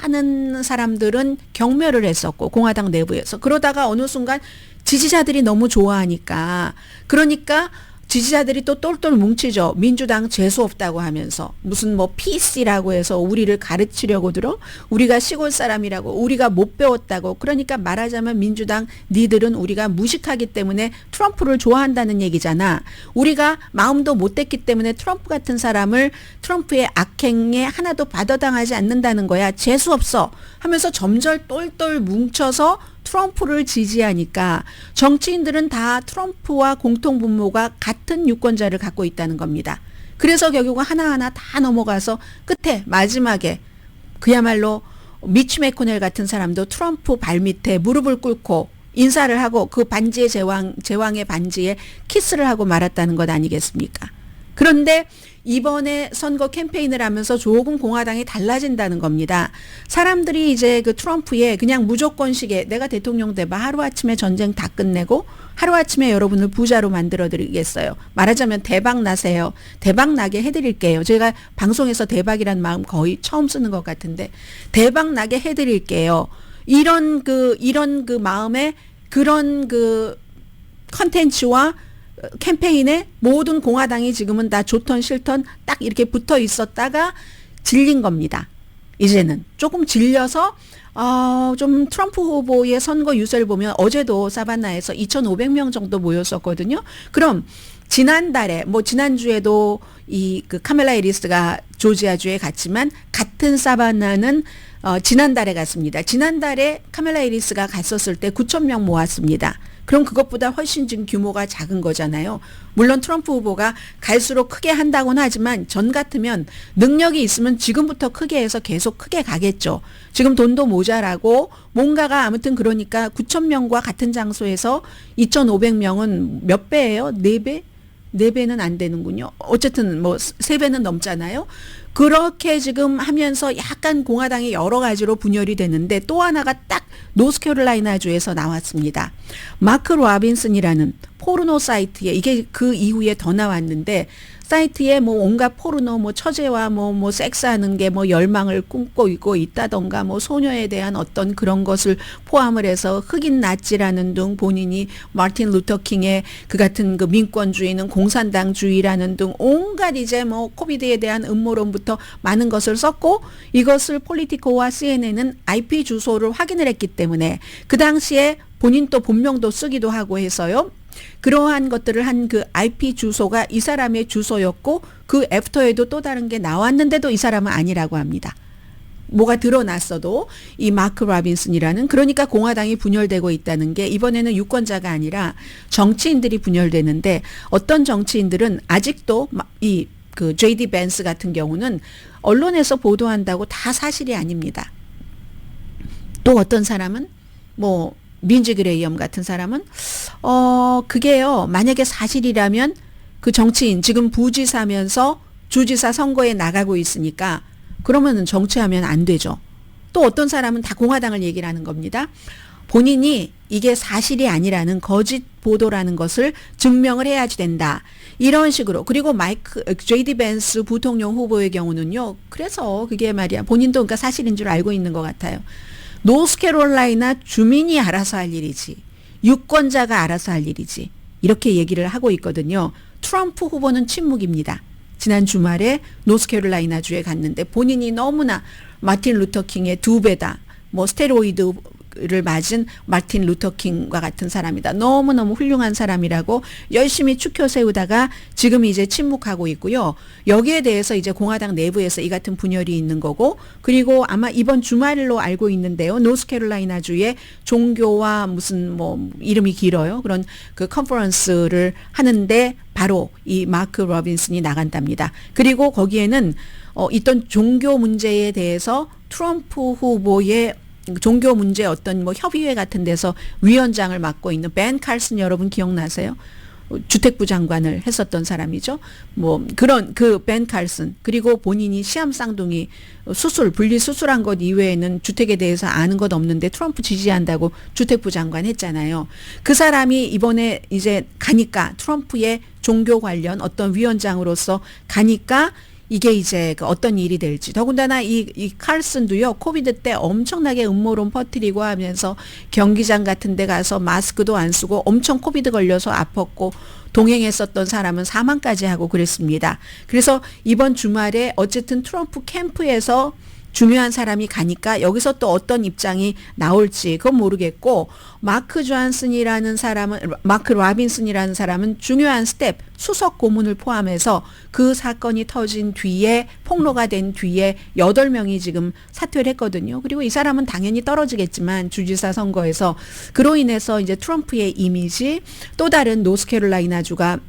Speaker 1: 많은 사람들은 경멸을 했었고 공화당 내부에서 그러다가 어느 순간 지지자들이 너무 좋아하니까 그러니까 지지자들이 또 똘똘 뭉치죠. 민주당 재수 없다고 하면서 무슨 뭐 PC라고 해서 우리를 가르치려고 들어 우리가 시골 사람이라고 우리가 못 배웠다고 그러니까 말하자면 민주당 니들은 우리가 무식하기 때문에 트럼프를 좋아한다는 얘기잖아. 우리가 마음도 못됐기 때문에 트럼프 같은 사람을 트럼프의 악행에 하나도 받아당하지 않는다는 거야. 재수 없어 하면서 점점 똘똘 뭉쳐서 트럼프를 지지하니까 정치인들은 다 트럼프와 공통분모가 같은 유권자를 갖고 있다는 겁니다. 그래서 결국은 하나하나 다 넘어가서 끝에 마지막에 그야말로 미치 매코넬 같은 사람도 트럼프 발밑에 무릎을 꿇고 인사를 하고 그 반지의 제왕의 반지에 키스를 하고 말았다는 것 아니겠습니까? 그런데 이번에 선거 캠페인을 하면서 조금 공화당이 달라진다는 겁니다. 사람들이 이제 그 트럼프의 그냥 무조건식의 내가 대통령 돼봐 하루아침에 전쟁 다 끝내고 하루아침에 여러분을 부자로 만들어 드리겠어요. 말하자면 대박 나세요. 대박 나게 해드릴게요. 제가 방송에서 대박이란 마음 거의 처음 쓰는 것 같은데 대박 나게 해드릴게요. 이런 그 마음에 그런 그 컨텐츠와 캠페인에 모든 공화당이 지금은 다 좋던 싫던 딱 이렇게 붙어 있었다가 질린 겁니다. 이제는 조금 질려서 좀 트럼프 후보의 선거 유세를 보면 어제도 사바나에서 2,500명 정도 모였었거든요. 그럼 지난달에 지난주에도 이 그 카멜라 해리스가 조지아주에 갔지만 같은 사바나는 지난달에 갔습니다. 지난달에 카멜라 해리스가 갔었을 때 9,000명 모았습니다. 그럼 그것보다 훨씬 지금 규모가 작은 거잖아요. 물론 트럼프 후보가 갈수록 크게 한다고는 하지만 전 같으면 능력이 있으면 지금부터 크게 해서 계속 크게 가겠죠. 지금 돈도 모자라고 뭔가가 아무튼 그러니까 9,000명과 같은 장소에서 2,500명은 몇 배예요? 4배? 4배는 안 되는군요. 어쨌든 뭐 3배는 넘잖아요. 그렇게 지금 하면서 약간 공화당이 여러 가지로 분열이 되는데 또 하나가 딱 노스캐롤라이나주에서 나왔습니다. 마크 로빈슨이라는 포르노 사이트에 이게 그 이후에 더 나왔는데 사이트에 뭐 온갖 포르노 뭐 처제와 뭐 섹스하는 게 뭐 열망을 꿈꾸고 있다던가 뭐 소녀에 대한 어떤 그런 것을 포함을 해서 흑인 나치라는 등 본인이 마틴 루터 킹의 그 같은 그 민권주의는 공산당주의라는 등 온갖 이제 뭐 코비드에 대한 음모론부터 많은 것을 썼고 이것을 폴리티코와 CNN은 IP 주소를 확인을 했기 때문에 그 당시에 본인 또 본명도 쓰기도 하고 해서요. 그러한 것들을 한 그 IP 주소가 이 사람의 주소였고 그 애프터에도 또 다른 게 나왔는데도 이 사람은 아니라고 합니다. 뭐가 드러났어도 이 마크 로빈슨이라는 그러니까 공화당이 분열되고 있다는 게 이번에는 유권자가 아니라 정치인들이 분열되는데 어떤 정치인들은 아직도 이 그 JD 벤스 같은 경우는 언론에서 보도한다고 다 사실이 아닙니다. 또 어떤 사람은 뭐 민지 그레이엄 같은 사람은 그게요. 만약에 사실이라면 그 정치인 지금 부지사면서 주지사 선거에 나가고 있으니까 그러면은 정치하면 안 되죠. 또 어떤 사람은 다 공화당을 얘기를 하는 겁니다. 본인이 이게 사실이 아니라는 거짓 보도라는 것을 증명을 해야지 된다. 이런 식으로. 그리고 JD 벤스 부통령 후보의 경우는요. 그래서 그게 말이야. 본인도 그러니까 사실인 줄 알고 있는 것 같아요. 노스캐롤라이나 주민이 알아서 할 일이지. 유권자가 알아서 할 일이지. 이렇게 얘기를 하고 있거든요. 트럼프 후보는 침묵입니다. 지난 주말에 노스캐롤라이나주에 갔는데 본인이 너무나 마틴 루터 킹의 2배다. 뭐 스테로이드를 맞은 마틴 루터 킹과 같은 사람이다. 너무너무 훌륭한 사람이라고 열심히 추켜 세우다가 지금 이제 침묵하고 있고요. 여기에 대해서 이제 공화당 내부에서 이 같은 분열이 있는 거고 그리고 아마 이번 주말로 알고 있는데요. 노스캐롤라이나주에 종교와 무슨 뭐 이름이 길어요. 그런 그 컨퍼런스를 하는데 바로 이 마크 로빈슨이 나간답니다. 그리고 거기에는 있던 종교 문제에 대해서 트럼프 후보의 종교 문제 어떤 뭐 협의회 같은 데서 위원장을 맡고 있는 벤 칼슨 여러분 기억나세요? 주택부 장관을 했었던 사람이죠. 뭐 그런 그 벤 칼슨 그리고 본인이 시암 쌍둥이 분리 수술한 것 이외에는 주택에 대해서 아는 것 없는데 트럼프 지지한다고 주택부 장관 했잖아요. 그 사람이 이번에 이제 가니까 트럼프의 종교 관련 어떤 위원장으로서 가니까 이게 이제 그 어떤 일이 될지. 더군다나 이 칼슨도요, 코비드 때 엄청나게 음모론 퍼뜨리고 하면서 경기장 같은 데 가서 마스크도 안 쓰고 엄청 코비드 걸려서 아팠고 동행했었던 사람은 사망까지 하고 그랬습니다. 그래서 이번 주말에 어쨌든 트럼프 캠프에서 중요한 사람이 가니까 여기서 또 어떤 입장이 나올지 그건 모르겠고 마크 로빈슨이라는 사람은 중요한 스텝 수석 고문을 포함해서 그 사건이 터진 뒤에 폭로가 된 뒤에 8명이 지금 사퇴를 했거든요. 그리고 이 사람은 당연히 떨어지겠지만 주지사 선거에서 그로 인해서 이제 트럼프의 이미지 또 다른 노스캐롤라이나주가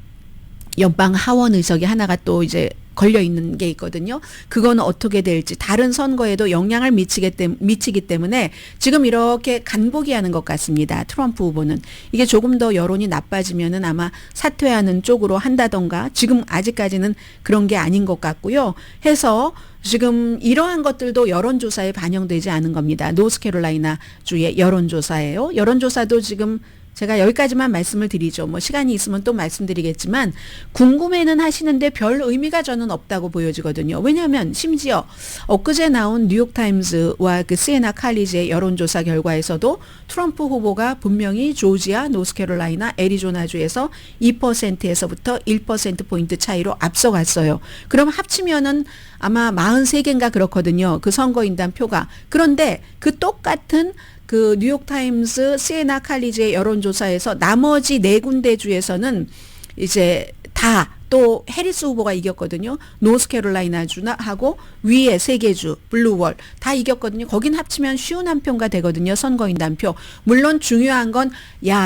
Speaker 1: 연방 하원 의석이 하나가 또 이제 걸려 있는 게 있거든요. 그거는 어떻게 될지 다른 선거에도 영향을 미치기 때문에 지금 이렇게 간보기하는 것 같습니다. 트럼프 후보는 이게 조금 더 여론이 나빠지면은 아마 사퇴하는 쪽으로 한다던가 지금 아직까지는 그런 게 아닌 것 같고요. 해서 지금 이러한 것들도 여론조사에 반영되지 않은 겁니다. 노스캐롤라이나 주의 여론조사예요. 여론조사도 지금 제가 여기까지만 말씀을 드리죠. 뭐 시간이 있으면 또 말씀드리겠지만 궁금해는 하시는데 별 의미가 저는 없다고 보여지거든요. 왜냐하면 심지어 엊그제 나온 뉴욕타임즈와 그 시에나 칼리지의 여론조사 결과에서도 트럼프 후보가 분명히 조지아, 노스캐롤라이나, 애리조나주에서 2%에서부터 1%포인트 차이로 앞서갔어요. 그럼 합치면은 아마 43개인가 그렇거든요. 그 선거인단 표가. 그런데 그 똑같은 그 뉴욕타임스, 시에나 칼리지의 여론조사에서 나머지 4군데 주에서는 이제 다 또 해리스 후보가 이겼거든요. 노스캐롤라이나 주하고 위에 3개 주, 블루월 다 이겼거든요. 거긴 합치면 51표가 되거든요. 선거인단표. 물론 중요한 건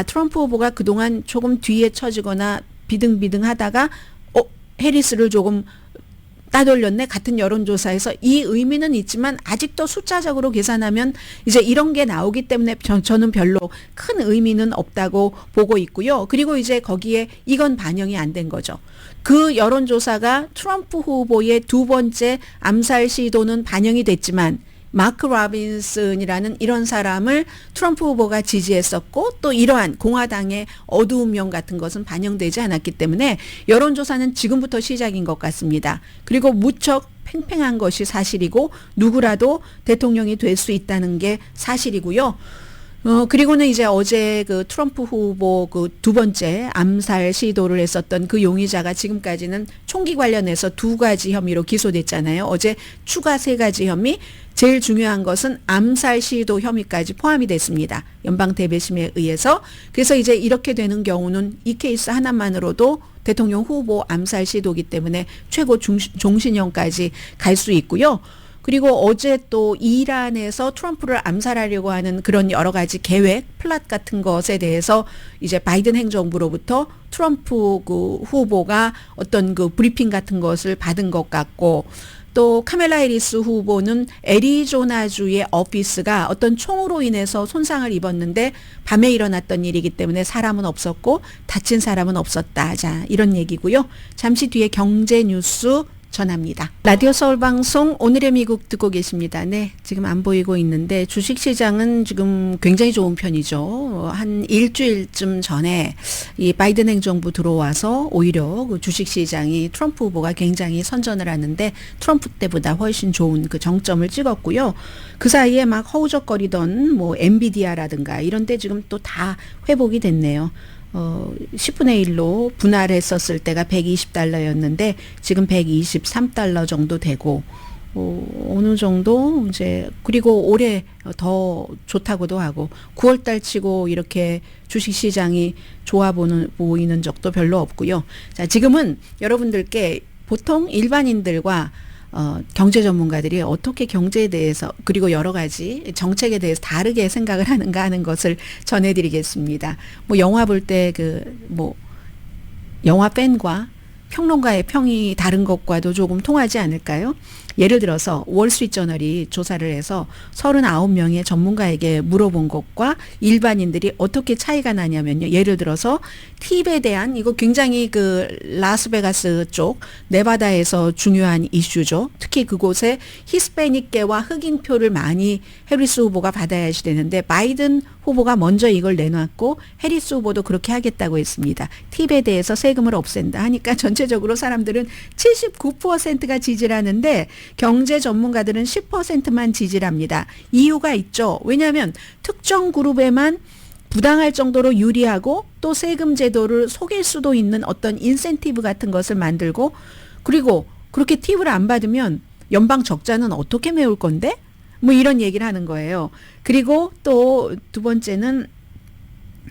Speaker 1: 트럼프 후보가 그동안 조금 뒤에 처지거나 비등비등하다가 해리스를 조금 따돌렸네 같은 여론조사에서 이 의미는 있지만 아직도 숫자적으로 계산하면 이제 이런 게 나오기 때문에 저는 별로 큰 의미는 없다고 보고 있고요. 그리고 이제 거기에 이건 반영이 안 된 거죠. 그 여론조사가 트럼프 후보의 두 번째 암살 시도는 반영이 됐지만 마크 로빈슨이라는 이런 사람을 트럼프 후보가 지지했었고 또 이러한 공화당의 어두운 면 같은 것은 반영되지 않았기 때문에 여론조사는 지금부터 시작인 것 같습니다. 그리고 무척 팽팽한 것이 사실이고 누구라도 대통령이 될 수 있다는 게 사실이고요. 그리고는 이제 어제 그 트럼프 후보 그 두 번째 암살 시도를 했었던 그 용의자가 지금까지는 총기 관련해서 2가지 혐의로 기소됐잖아요. 어제 추가 3가지 혐의, 제일 중요한 것은 암살 시도 혐의까지 포함이 됐습니다. 연방대배심에 의해서. 그래서 이제 이렇게 되는 경우는 이 케이스 하나만으로도 대통령 후보 암살 시도이기 때문에 최고 종신형까지 갈 수 있고요. 그리고 어제 또 이란에서 트럼프를 암살하려고 하는 그런 여러 가지 계획, 플랫 같은 것에 대해서 이제 바이든 행정부로부터 트럼프 그 후보가 어떤 그 브리핑 같은 것을 받은 것 같고 또 카멜라 해리스 후보는 애리조나주의 오피스가 어떤 총으로 인해서 손상을 입었는데 밤에 일어났던 일이기 때문에 사람은 없었고 다친 사람은 없었다. 자, 이런 얘기고요. 잠시 뒤에 경제 뉴스 전합니다. 라디오 서울 방송 오늘의 미국 듣고 계십니다. 네, 지금 안 보이고 있는데 주식시장은 지금 굉장히 좋은 편이죠. 한 일주일쯤 전에 이 바이든 행정부 들어와서 오히려 그 주식시장이 트럼프 후보가 굉장히 선전을 하는데 트럼프 때보다 훨씬 좋은 그 정점을 찍었고요. 그 사이에 막 허우적거리던 뭐 엔비디아라든가 이런 데 지금 또 다 회복이 됐네요. 10분의 1로 분할했었을 때가 $120였는데 지금 $123 정도 되고 어느 정도 이제 그리고 올해 더 좋다고도 하고 9월달 치고 이렇게 주식시장이 좋아 보이는 적도 별로 없고요. 자, 지금은 여러분들께 보통 일반인들과 경제 전문가들이 어떻게 경제에 대해서 그리고 여러 가지 정책에 대해서 다르게 생각을 하는가 하는 것을 전해드리겠습니다. 뭐 영화 볼 때 영화 팬과 평론가의 평이 다른 것과도 조금 통하지 않을까요? 예를 들어서 월스트리트저널이 조사를 해서 39명의 전문가에게 물어본 것과 일반인들이 어떻게 차이가 나냐면요. 예를 들어서 팁에 대한 이거 굉장히 그 라스베가스 쪽 네바다에서 중요한 이슈죠. 특히 그곳에 히스패닉계와 흑인표를 많이 해리스 후보가 받아야지 되는데 바이든 후보가 먼저 이걸 내놨고 해리스 후보도 그렇게 하겠다고 했습니다. 팁에 대해서 세금을 없앤다 하니까 전체적으로 사람들은 79%가 지지를 하는데 경제 전문가들은 10%만 지지를 합니다. 이유가 있죠. 왜냐하면 특정 그룹에만 부당할 정도로 유리하고 또 세금 제도를 속일 수도 있는 어떤 인센티브 같은 것을 만들고 그리고 그렇게 팁을 안 받으면 연방 적자는 어떻게 메울 건데? 뭐 이런 얘기를 하는 거예요. 그리고 또 두 번째는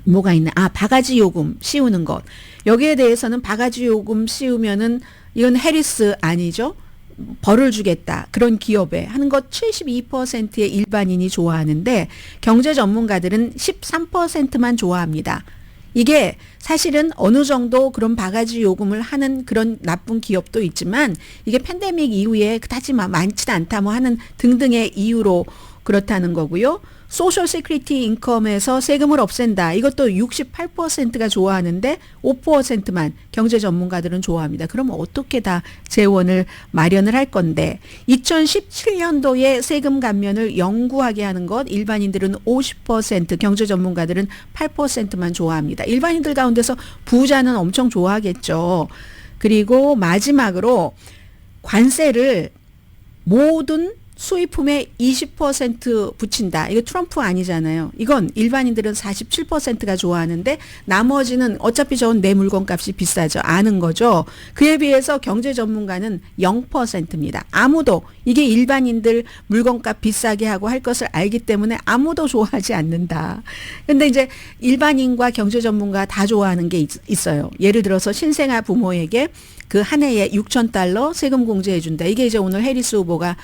Speaker 1: 뭐가 있나? 바가지 요금 씌우는 것. 여기에 대해서는 바가지 요금 씌우면은 이건 해리스 아니죠? 벌을 주겠다. 그런 기업에 하는 것 72%의 일반인이 좋아하는데 경제 전문가들은 13%만 좋아합니다. 이게 사실은 어느 정도 그런 바가지 요금을 하는 그런 나쁜 기업도 있지만 이게 팬데믹 이후에 그다지 많지는 않다 뭐 하는 등등의 이유로 그렇다는 거고요. 소셜 시큐리티 인컴에서 세금을 없앤다. 이것도 68%가 좋아하는데 5%만 경제 전문가들은 좋아합니다. 그럼 어떻게 다 재원을 마련을 할 건데 2017년도에 세금 감면을 영구하게 하는 것 일반인들은 50%, 경제 전문가들은 8%만 좋아합니다. 일반인들 가운데서 부자는 엄청 좋아하겠죠. 그리고 마지막으로 관세를 모든 수입품에 20% 붙인다. 이거 트럼프 아니잖아요. 이건 일반인들은 47%가 좋아하는데 나머지는 어차피 저건 내 물건값이 비싸죠. 아는 거죠. 그에 비해서 경제 전문가는 0%입니다. 아무도 이게 일반인들 물건값 비싸게 하고 할 것을 알기 때문에 아무도 좋아하지 않는다. 근데 이제 일반인과 경제 전문가 다 좋아하는 게 있어요. 예를 들어서 신생아 부모에게 그 한 해에 $6,000 세금 공제해 준다. 이게 이제 오늘 해리스 후보가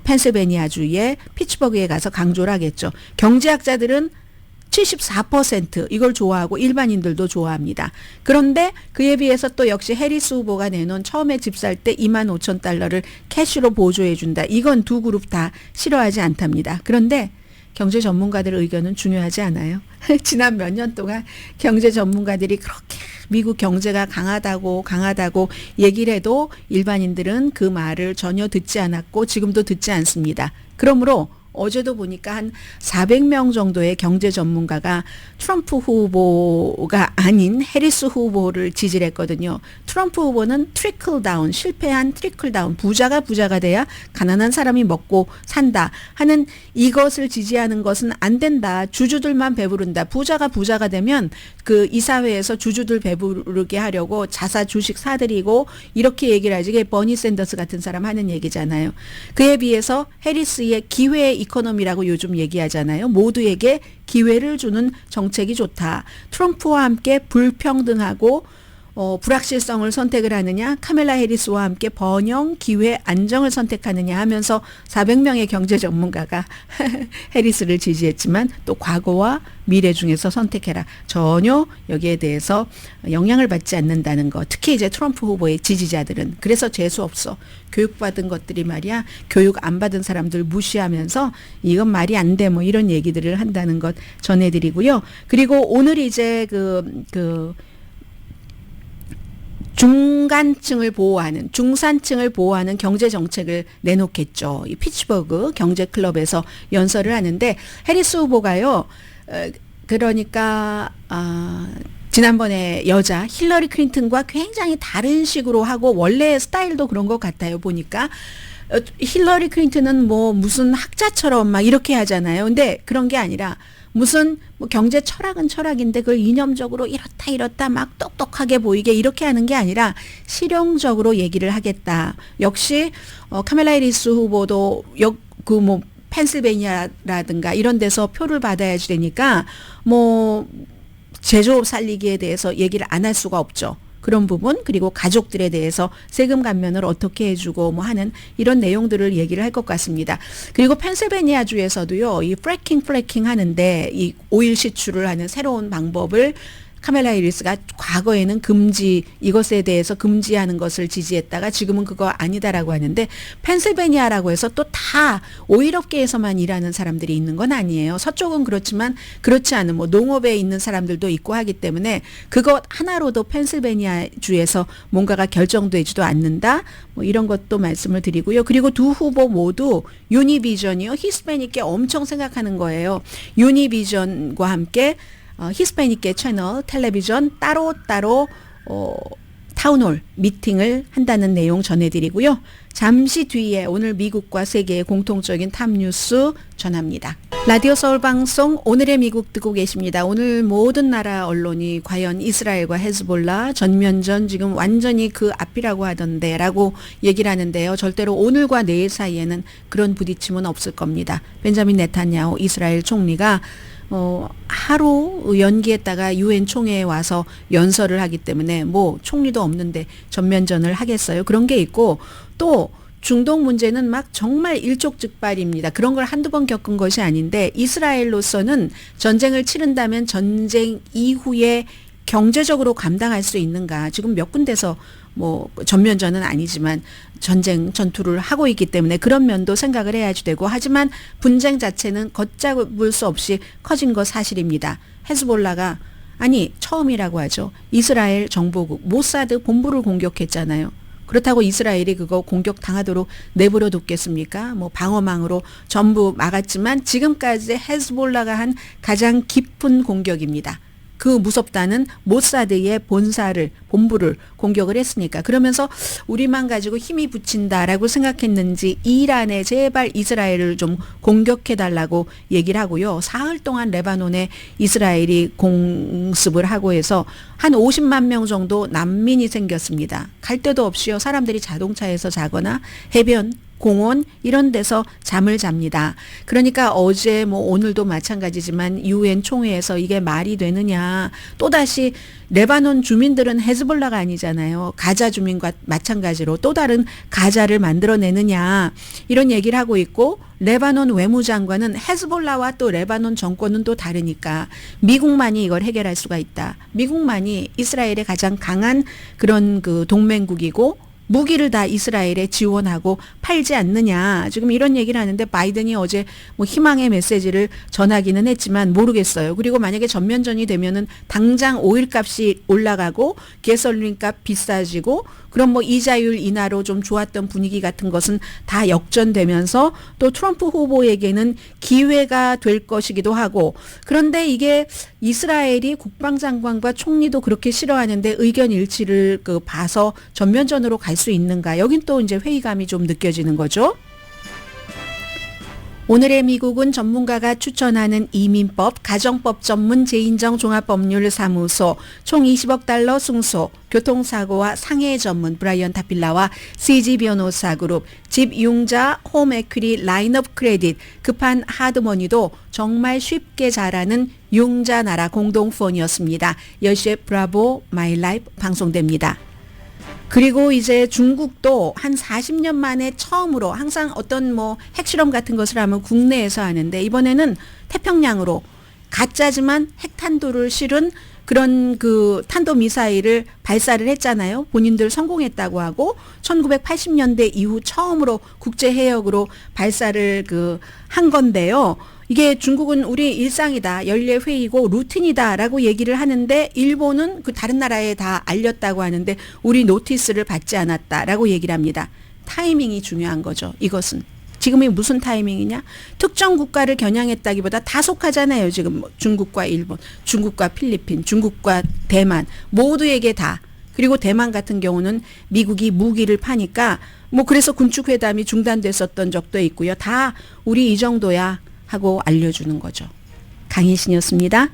Speaker 1: 펜실베니아주의 피츠버그에 가서 강조를 하겠죠. 경제학자들은 74% 이걸 좋아하고 일반인들도 좋아합니다. 그런데 그에 비해서 또 역시 해리스 후보가 내놓은 처음에 집 살 때 25,000달러를 캐시로 보조해 준다. 이건 두 그룹 다 싫어하지 않답니다. 그런데 경제 전문가들의 의견은 중요하지 않아요. 지난 몇 년 동안 경제 전문가들이 그렇게 미국 경제가 강하다고 얘기를 해도 일반인들은 그 말을 전혀 듣지 않았고 지금도 듣지 않습니다. 그러므로 어제도 보니까 한 400명 정도의 경제 전문가가 트럼프 후보가 아닌 해리스 후보를 지지를 했거든요. 트럼프 후보는 트리클 다운, 실패한 트리클 다운, 부자가 돼야 가난한 사람이 먹고 산다 하는 이것을 지지하는 것은 안 된다. 주주들만 배부른다. 부자가 되면 그 이사회에서 주주들 배부르게 하려고 자사 주식 사들이고 이렇게 얘기를 하지. 이게 버니 샌더스 같은 사람 하는 얘기잖아요. 그에 비해서 해리스의 기회의 이코노미라고 요즘 얘기하잖아요. 모두에게 기회를 주는 정책이 좋다. 트럼프와 함께 불평등하고 불확실성을 선택을 하느냐, 카멜라 해리스와 함께 번영, 기회, 안정을 선택하느냐 하면서 400명의 경제 전문가가 해리스를 지지했지만 또 과거와 미래 중에서 선택해라. 전혀 여기에 대해서 영향을 받지 않는다는 것. 특히 이제 트럼프 후보의 지지자들은 그래서 재수없어. 교육받은 것들이 말이야. 교육 안 받은 사람들 무시하면서 이건 말이 안 돼. 뭐 이런 얘기들을 한다는 것 전해드리고요. 그리고 오늘 이제 중간층을 보호하는, 중산층을 보호하는 경제 정책을 내놓겠죠. 이 피츠버그 경제클럽에서 연설을 하는데 해리스 후보가요. 그러니까 지난번에 여자 힐러리 클린턴과 굉장히 다른 식으로 하고 원래 스타일도 그런 것 같아요. 보니까 힐러리 클린턴은 뭐 무슨 학자처럼 막 이렇게 하잖아요. 근데 그런 게 아니라 무슨 뭐 경제 철학은 철학인데 그걸 이념적으로 이렇다 막 똑똑하게 보이게 이렇게 하는 게 아니라 실용적으로 얘기를 하겠다. 역시 카멜라 해리스 후보도 뭐 펜실베니아라든가 이런 데서 표를 받아야지 되니까 뭐 제조업 살리기에 대해서 얘기를 안 할 수가 없죠. 그런 부분 그리고 가족들에 대해서 세금 감면을 어떻게 해주고 뭐 하는 이런 내용들을 얘기를 할 것 같습니다. 그리고 펜실베니아주에서도요. 이 프래킹 하는데 이 오일 시추를 하는 새로운 방법을 카멜라 해리스가 과거에는 이것에 대해서 금지하는 것을 지지했다가 지금은 그거 아니다라고 하는데 펜실베니아라고 해서 또 다 오일업계에서만 일하는 사람들이 있는 건 아니에요. 서쪽은 그렇지만 그렇지 않은 뭐 농업에 있는 사람들도 있고 하기 때문에 그것 하나로도 펜실베니아주에서 뭔가가 결정되지도 않는다. 뭐 이런 것도 말씀을 드리고요. 그리고 두 후보 모두 유니비전이요. 히스패닉계 엄청 생각하는 거예요. 유니비전과 함께 히스패닉계 채널 텔레비전 따로 타운홀 미팅을 한다는 내용 전해드리고요. 잠시 뒤에 오늘 미국과 세계의 공통적인 탑뉴스 전합니다. 라디오 서울 방송 오늘의 미국 듣고 계십니다. 오늘 모든 나라 언론이 과연 이스라엘과 헤즈볼라 전면전 지금 완전히 그 앞이라고 하던데 라고 얘기를 하는데요. 절대로 오늘과 내일 사이에는 그런 부딪힘은 없을 겁니다. 벤자민 네탄야후 이스라엘 총리가 하루 연기했다가 유엔 총회에 와서 연설을 하기 때문에 뭐 총리도 없는데 전면전을 하겠어요. 그런 게 있고 또 중동 문제는 막 정말 일촉즉발입니다. 그런 걸 한두 번 겪은 것이 아닌데 이스라엘로서는 전쟁을 치른다면 전쟁 이후에 경제적으로 감당할 수 있는가. 지금 몇 군데서 뭐 전면전은 아니지만 전투를 하고 있기 때문에 그런 면도 생각을 해야지 되고 하지만 분쟁 자체는 걷잡을 수 없이 커진 거 사실입니다. 헤즈볼라가 처음이라고 하죠. 이스라엘 정보국 모사드 본부를 공격했잖아요. 그렇다고 이스라엘이 그거 공격 당하도록 내버려 뒀겠습니까? 뭐 방어망으로 전부 막았지만 지금까지 헤즈볼라가 한 가장 깊은 공격입니다. 그 무섭다는 모사드의 본부를 공격을 했으니까 그러면서 우리만 가지고 힘이 붙인다라고 생각했는지 이란에 제발 이스라엘을 좀 공격해달라고 얘기를 하고요. 사흘 동안 레바논에 이스라엘이 공습을 하고 해서 한 50만 명 정도 난민이 생겼습니다. 갈 데도 없이요. 사람들이 자동차에서 자거나 해변 공원 이런 데서 잠을 잡니다. 그러니까 어제 뭐 오늘도 마찬가지지만 유엔 총회에서 이게 말이 되느냐. 또다시 레바논 주민들은 헤즈볼라가 아니잖아요. 가자 주민과 마찬가지로 또 다른 가자를 만들어내느냐. 이런 얘기를 하고 있고 레바논 외무장관은 헤즈볼라와 또 레바논 정권은 또 다르니까 미국만이 이걸 해결할 수가 있다. 미국만이 이스라엘의 가장 강한 그런 그 동맹국이고 무기를 다 이스라엘에 지원하고 팔지 않느냐. 지금 이런 얘기를 하는데 바이든이 어제 뭐 희망의 메시지를 전하기는 했지만 모르겠어요. 그리고 만약에 전면전이 되면은 당장 오일 값이 올라가고 가솔린 값 비싸지고 그럼 뭐 이자율 인하로 좀 좋았던 분위기 같은 것은 다 역전되면서 또 트럼프 후보에게는 기회가 될 것이기도 하고 그런데 이게 이스라엘이 국방장관과 총리도 그렇게 싫어하는데 의견 일치를 봐서 전면전으로 갈 수 있는가? 여긴 또 이제 회의감이 좀 느껴지는 거죠. 오늘의 미국은 전문가가 추천하는 이민법, 가정법 전문 재인정 종합법률사무소, 총 20억 달러 승소, 교통사고와 상해 전문 브라이언 타필라와 CG 변호사 그룹, 집융자 홈 에퀴리 라인업 크레딧, 급한 하드머니도 정말 쉽게 잘하는 융자 나라 공동폰이었습니다. 10시에 브라보 마이 라이프 방송됩니다. 그리고 이제 중국도 한 40년 만에 처음으로 항상 어떤 뭐 핵실험 같은 것을 하면 국내에서 하는데 이번에는 태평양으로 가짜지만 핵탄두를 실은 그런 그 탄도미사일을 발사를 했잖아요. 본인들 성공했다고 하고 1980년대 이후 처음으로 국제해역으로 발사를 한 건데요. 이게 중국은 우리 일상이다, 연례 회의고 루틴이다라고 얘기를 하는데 일본은 그 다른 나라에 다 알렸다고 하는데 우리 노티스를 받지 않았다라고 얘기를 합니다. 타이밍이 중요한 거죠. 이것은. 지금이 무슨 타이밍이냐? 특정 국가를 겨냥했다기보다 다 속하잖아요. 지금 뭐 중국과 일본, 중국과 필리핀, 중국과 대만 모두에게 다. 그리고 대만 같은 경우는 미국이 무기를 파니까 뭐 그래서 군축회담이 중단됐었던 적도 있고요. 다 우리 이 정도야 하고 알려주는 거죠. 강희신이었습니다.